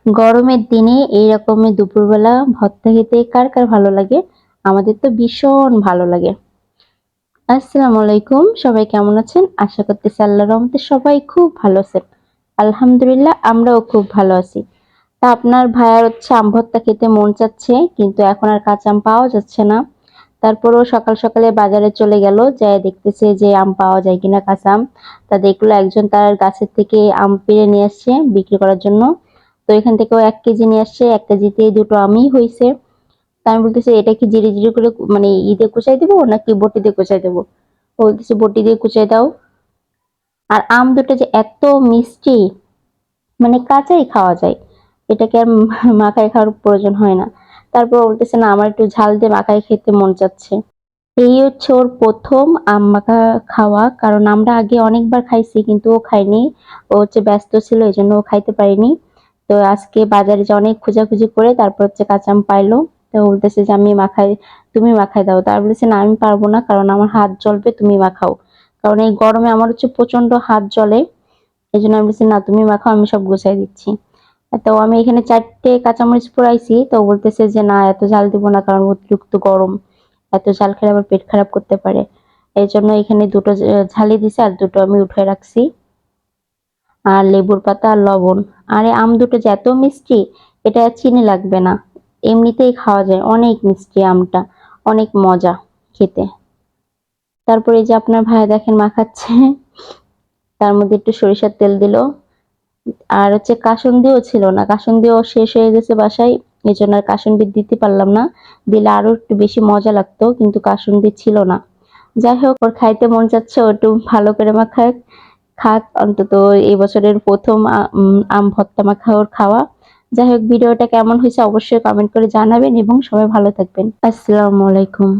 গরমের দিনে এইরকমই দুপুরবেলা ভর্তা খেতে কার কার ভালো লাগে? আমাদের তো ভীষণ ভালো লাগে। আসসালামু আলাইকুম, সবাই কেমন আছেন? আশা করতেছি আল্লাহর রহমতে সবাই খুব ভালো আছেন। আলহামদুলিল্লাহ আমরাও খুব ভালো আছি। তা আপনার ভাইয়ার আম ভর্তা খেতে মন চাচ্ছে, কিন্তু এখন আর কাঁচা আম পাওয়া যাচ্ছে না। তারপরেও সকাল সকালে বাজারে চলে গেল, যেয়ে দেখতেছে যে আম পাওয়া যায় কিনা কাঁচা আম। তা দেখলো একজন তার গাছের থেকে আম পেড়ে নিয়ে আসছে বিক্রি করার জন্য। তো এখান থেকেও ১ কেজি নিয়ে আসছে, ১ কেজিতে ২ টো আমই হইছে। তা আমি বলতেছি এটা কি জিরি, জিরি করে মানে দিয়ে কুচাই দিব নাকি বটি দিয়ে কুচাই দেব? ও বলতেছে বটি দিয়ে কুচাই দাও। আর আম দুটো যে এত মিষ্টি, মানে কাঁচাই খাওয়া যায়। এটাকে আর মাখায় খাওয়ার প্রয়োজন হয় না। তারপর ও বলতেছে না আমার একটু ঝাল দিয়ে মাখায় খেতে মন চাচ্ছে। এই হচ্ছে ওর ১ম আম মাখা খাওয়া। কারণ আমরা আগে অনেকবার খাইছি কিন্তু ও খায়নি। ও হচ্ছে ব্যস্ত ছিল এজন্য ও খাইতে পারেনি। তো আজকে বাজারে যেয়ে অনেক খোঁজাখুঁজি করে তারপর হচ্ছে কাঁচা আম পাইলো। তো বলতেছে যে আমি মাখাই, তুমি মাখায় দাও। তারপর বলতেছে না আমি পারবো না, কারণ আমার হাত জ্বলবে, তুমি মাখাও। কারণ এই গরমে আমার হচ্ছে প্রচন্ড হাত জ্বলে। এজন্য আমি বলছি না তুমি মাখাও, আমি সব গুছাই দিচ্ছি। তো আমি এখানে ৪ টে কাঁচামরিচ পোড়াইছি। তো ও বলতেছে যে না এত ঝাল দিব না, কারণ অতিরিক্ত গরম। এত ঝাল খেলে আবার পেট খারাপ করতে পারে। এজন্য এখানে ২ টো ঝালই দিছি আর ২ টো আমি উঠায় রাখছি। আর লেবুর পাতা আর লবণ। আর এই আম দুটো যে এত মিষ্টি, এটা চিনি লাগবে না। এমনিতেই খাওয়া যায়। অনেক মিষ্টি আমটা। অনেক মজা খেতে। তারপরে এই যে আপনার ভাইয়া দেখেন মাখাচ্ছে। তার মধ্যে একটু সরিষার তেল দিল। আর হচ্ছে কাসুন্দিও ছিল না। কাসুন্দিও শেষ হয়ে গেছে বাসায়। এজন্য আর কাসুন্দি দিতে পারলাম না। দিলে আরো একটু বেশি মজা লাগতো, কিন্তু কাসুন্দি ছিল না। যাই হোক ওর খাইতে মন চাচ্ছে, ও একটু ভালো করে মাখাক, খাক অন্তত এই বছরের ১ম আম ভর্তা মাখা ওর খাওয়া। যাই হোক ভিডিওটা কেমন হয়েছে অবশ্যই কমেন্ট করে জানাবেন এবং সবাই ভালো থাকবেন। আসসালামু আলাইকুম।